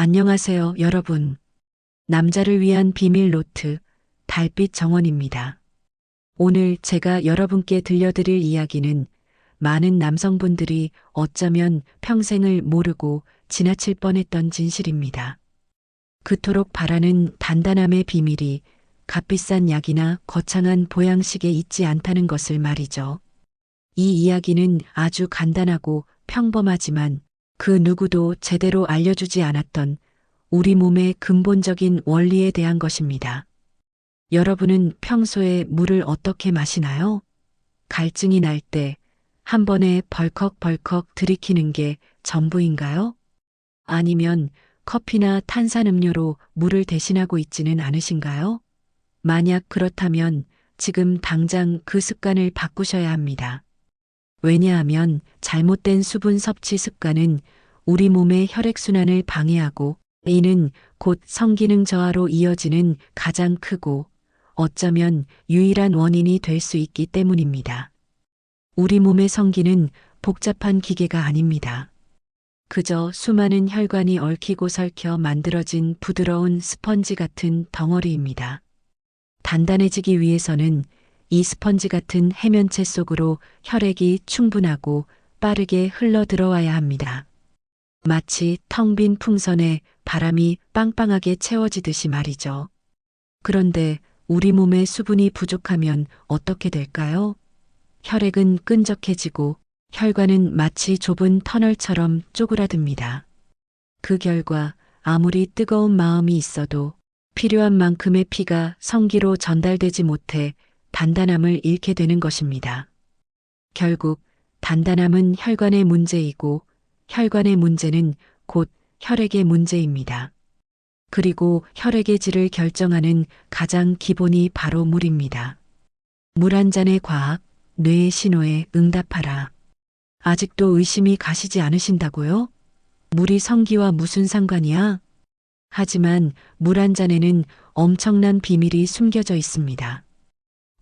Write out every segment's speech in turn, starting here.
안녕하세요, 여러분. 남자를 위한 비밀 노트, 달빛 정원입니다. 오늘 제가 여러분께 들려드릴 이야기는 많은 남성분들이 어쩌면 평생을 모르고 지나칠 뻔했던 진실입니다. 그토록 바라는 단단함의 비밀이 값비싼 약이나 거창한 보양식에 있지 않다는 것을 말이죠. 이 이야기는 아주 간단하고 평범하지만 그 누구도 제대로 알려주지 않았던 우리 몸의 근본적인 원리에 대한 것입니다. 여러분은 평소에 물을 어떻게 마시나요? 갈증이 날 때 한 번에 벌컥벌컥 들이키는 게 전부인가요? 아니면 커피나 탄산음료로 물을 대신하고 있지는 않으신가요? 만약 그렇다면 지금 당장 그 습관을 바꾸셔야 합니다. 왜냐하면 잘못된 수분 섭취 습관은 우리 몸의 혈액순환을 방해하고 이는 곧 성기능 저하로 이어지는 가장 크고 어쩌면 유일한 원인이 될 수 있기 때문입니다. 우리 몸의 성기는 복잡한 기계가 아닙니다. 그저 수많은 혈관이 얽히고 설켜 만들어진 부드러운 스펀지 같은 덩어리입니다. 단단해지기 위해서는 이 스펀지 같은 해면체 속으로 혈액이 충분하고 빠르게 흘러 들어와야 합니다. 마치 텅 빈 풍선에 바람이 빵빵하게 채워지듯이 말이죠. 그런데 우리 몸에 수분이 부족하면 어떻게 될까요? 혈액은 끈적해지고 혈관은 마치 좁은 터널처럼 쪼그라듭니다. 그 결과 아무리 뜨거운 마음이 있어도 필요한 만큼의 피가 성기로 전달되지 못해 단단함을 잃게 되는 것입니다. 결국 단단함은 혈관의 문제이고 혈관의 문제는 곧 혈액의 문제입니다. 그리고 혈액의 질을 결정하는 가장 기본이 바로 물입니다. 물 한 잔의 과학, 뇌의 신호에 응답하라. 아직도 의심이 가시지 않으신다고요? 물이 성기와 무슨 상관이야? 하지만 물 한 잔에는 엄청난 비밀이 숨겨져 있습니다.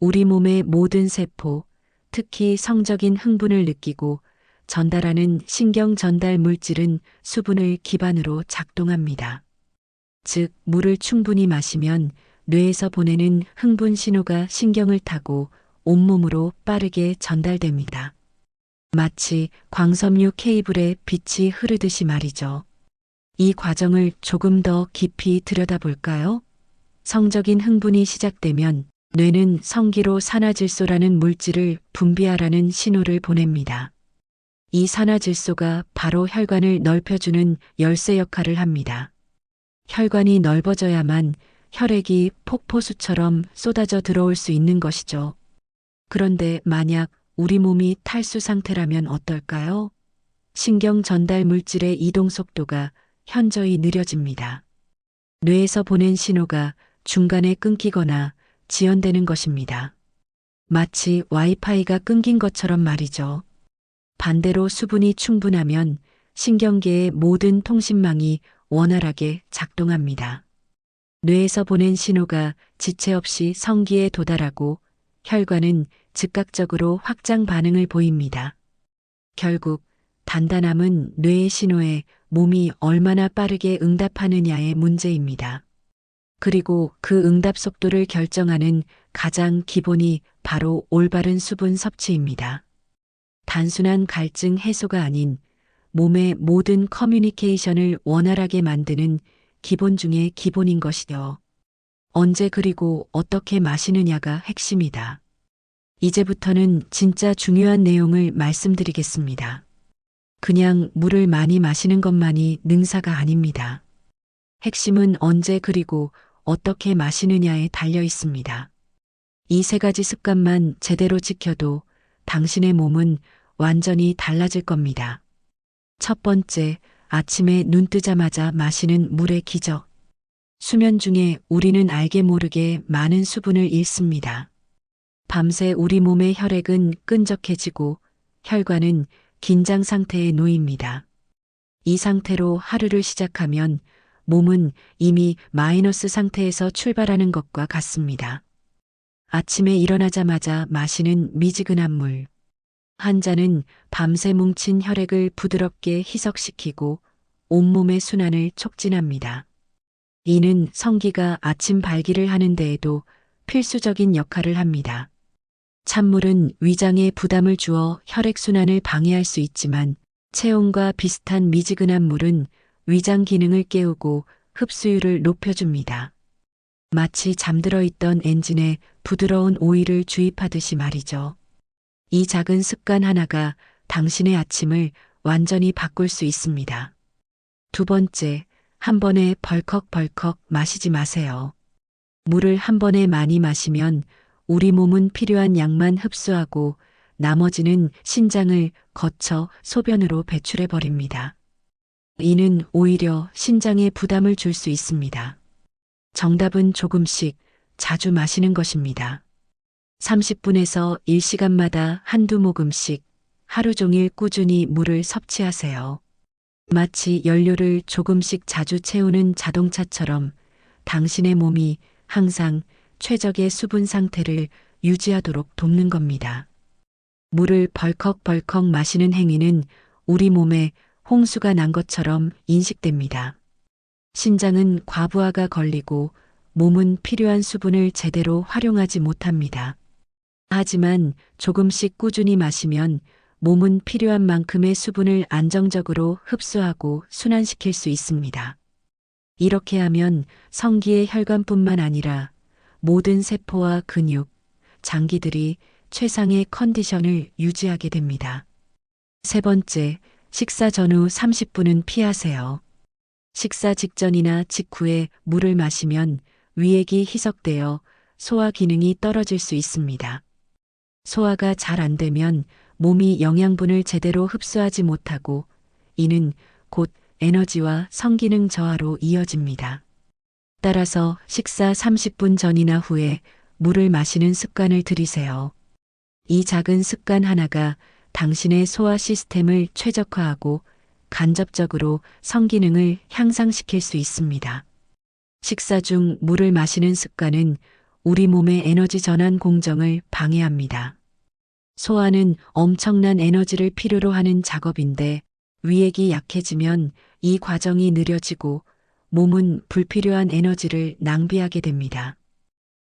우리 몸의 모든 세포, 특히 성적인 흥분을 느끼고 전달하는 신경 전달 물질은 수분을 기반으로 작동합니다. 즉, 물을 충분히 마시면 뇌에서 보내는 흥분 신호가 신경을 타고 온몸으로 빠르게 전달됩니다. 마치 광섬유 케이블에 빛이 흐르듯이 말이죠. 이 과정을 조금 더 깊이 들여다볼까요? 성적인 흥분이 시작되면 뇌는 성기로 산화질소라는 물질을 분비하라는 신호를 보냅니다. 이 산화질소가 바로 혈관을 넓혀주는 열쇠 역할을 합니다. 혈관이 넓어져야만 혈액이 폭포수처럼 쏟아져 들어올 수 있는 것이죠. 그런데 만약 우리 몸이 탈수 상태라면 어떨까요? 신경 전달 물질의 이동 속도가 현저히 느려집니다. 뇌에서 보낸 신호가 중간에 끊기거나 지연되는 것입니다. 마치 와이파이가 끊긴 것처럼 말이죠. 반대로 수분이 충분하면 신경계의 모든 통신망이 원활하게 작동합니다. 뇌에서 보낸 신호가 지체 없이 성기에 도달하고 혈관은 즉각적으로 확장 반응을 보입니다. 결국 단단함은 뇌의 신호에 몸이 얼마나 빠르게 응답하느냐의 문제입니다. 그리고 그 응답 속도를 결정하는 가장 기본이 바로 올바른 수분 섭취입니다. 단순한 갈증 해소가 아닌 몸의 모든 커뮤니케이션을 원활하게 만드는 기본 중의 기본인 것이요. 언제 그리고 어떻게 마시느냐가 핵심이다. 이제부터는 진짜 중요한 내용을 말씀드리겠습니다. 그냥 물을 많이 마시는 것만이 능사가 아닙니다. 핵심은 언제 그리고 어떻게 마시느냐에 달려 있습니다. 이 세 가지 습관만 제대로 지켜도 당신의 몸은 완전히 달라질 겁니다. 첫 번째, 아침에 눈 뜨자마자 마시는 물의 기적. 수면 중에 우리는 알게 모르게 많은 수분을 잃습니다. 밤새 우리 몸의 혈액은 끈적해지고 혈관은 긴장 상태에 놓입니다. 이 상태로 하루를 시작하면 몸은 이미 마이너스 상태에서 출발하는 것과 같습니다. 아침에 일어나자마자 마시는 미지근한 물. 한 잔은 밤새 뭉친 혈액을 부드럽게 희석시키고 온몸의 순환을 촉진합니다. 이는 성기가 아침 발기를 하는 데에도 필수적인 역할을 합니다. 찬물은 위장에 부담을 주어 혈액순환을 방해할 수 있지만 체온과 비슷한 미지근한 물은 위장 기능을 깨우고 흡수율을 높여줍니다. 마치 잠들어 있던 엔진에 부드러운 오일을 주입하듯이 말이죠. 이 작은 습관 하나가 당신의 아침을 완전히 바꿀 수 있습니다. 두 번째, 한 번에 벌컥벌컥 마시지 마세요. 물을 한 번에 많이 마시면 우리 몸은 필요한 양만 흡수하고 나머지는 신장을 거쳐 소변으로 배출해 버립니다. 이는 오히려 신장에 부담을 줄 수 있습니다. 정답은 조금씩 자주 마시는 것입니다. 30분에서 1시간마다 한두 모금씩 하루 종일 꾸준히 물을 섭취하세요. 마치 연료를 조금씩 자주 채우는 자동차처럼 당신의 몸이 항상 최적의 수분 상태를 유지하도록 돕는 겁니다. 물을 벌컥벌컥 마시는 행위는 우리 몸에 홍수가 난 것처럼 인식됩니다. 신장은 과부하가 걸리고 몸은 필요한 수분을 제대로 활용하지 못합니다. 하지만 조금씩 꾸준히 마시면 몸은 필요한 만큼의 수분을 안정적으로 흡수하고 순환시킬 수 있습니다. 이렇게 하면 성기의 혈관뿐만 아니라 모든 세포와 근육, 장기들이 최상의 컨디션을 유지하게 됩니다. 세 번째, 식사 전후 30분은 피하세요. 식사 직전이나 직후에 물을 마시면 위액이 희석되어 소화 기능이 떨어질 수 있습니다. 소화가 잘 안 되면 몸이 영양분을 제대로 흡수하지 못하고 이는 곧 에너지와 성기능 저하로 이어집니다. 따라서 식사 30분 전이나 후에 물을 마시는 습관을 들이세요. 이 작은 습관 하나가 당신의 소화 시스템을 최적화하고 간접적으로 성기능을 향상시킬 수 있습니다. 식사 중 물을 마시는 습관은 우리 몸의 에너지 전환 공정을 방해합니다. 소화는 엄청난 에너지를 필요로 하는 작업인데 위액이 약해지면 이 과정이 느려지고 몸은 불필요한 에너지를 낭비하게 됩니다.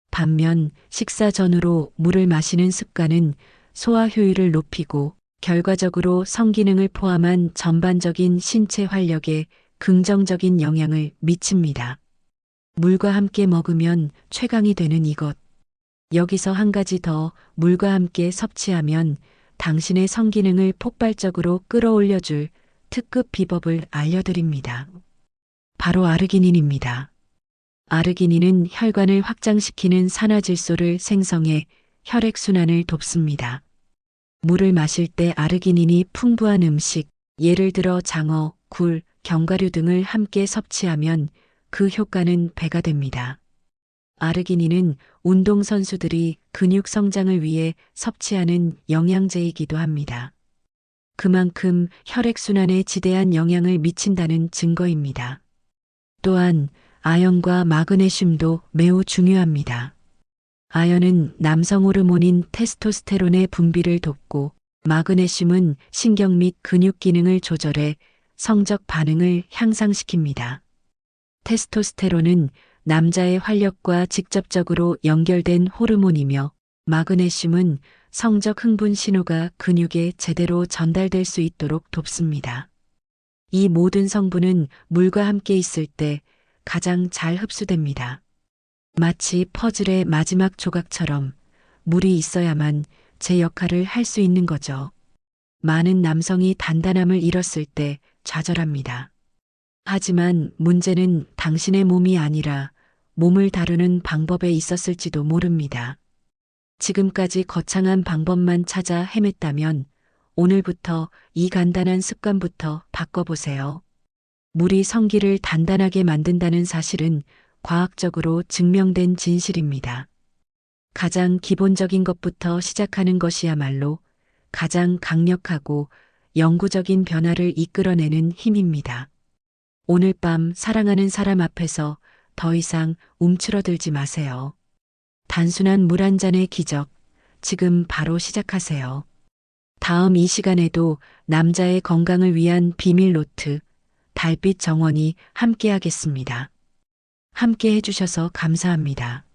반면 식사 전후로 물을 마시는 습관은 소화 효율을 높이고 결과적으로 성기능을 포함한 전반적인 신체 활력에 긍정적인 영향을 미칩니다. 물과 함께 먹으면 최강이 되는 이것. 여기서 한 가지 더 물과 함께 섭취하면 당신의 성기능을 폭발적으로 끌어올려줄 특급 비법을 알려드립니다. 바로 아르기닌입니다. 아르기닌은 혈관을 확장시키는 산화질소를 생성해 혈액순환을 돕습니다. 물을 마실 때 아르기닌이 풍부한 음식, 예를 들어 장어, 굴, 견과류 등을 함께 섭취하면 그 효과는 배가 됩니다. 아르기닌은 운동선수들이 근육 성장을 위해 섭취하는 영양제이기도 합니다. 그만큼 혈액순환에 지대한 영향을 미친다는 증거입니다. 또한 아연과 마그네슘도 매우 중요합니다. 아연은 남성 호르몬인 테스토스테론의 분비를 돕고 마그네슘은 신경 및 근육 기능을 조절해 성적 반응을 향상시킵니다. 테스토스테론은 남자의 활력과 직접적으로 연결된 호르몬이며 마그네슘은 성적 흥분 신호가 근육에 제대로 전달될 수 있도록 돕습니다. 이 모든 성분은 물과 함께 있을 때 가장 잘 흡수됩니다. 마치 퍼즐의 마지막 조각처럼 물이 있어야만 제 역할을 할 수 있는 거죠. 많은 남성이 단단함을 잃었을 때 좌절합니다. 하지만 문제는 당신의 몸이 아니라 몸을 다루는 방법에 있었을지도 모릅니다. 지금까지 거창한 방법만 찾아 헤맸다면 오늘부터 이 간단한 습관부터 바꿔보세요. 물이 성기를 단단하게 만든다는 사실은 과학적으로 증명된 진실입니다. 가장 기본적인 것부터 시작하는 것이야말로 가장 강력하고 영구적인 변화를 이끌어내는 힘입니다. 오늘 밤 사랑하는 사람 앞에서 더 이상 움츠러들지 마세요. 단순한 물 한 잔의 기적, 지금 바로 시작하세요. 다음 이 시간에도 남자의 건강을 위한 비밀 노트, 달빛 정원이 함께하겠습니다. 함께 해주셔서 감사합니다.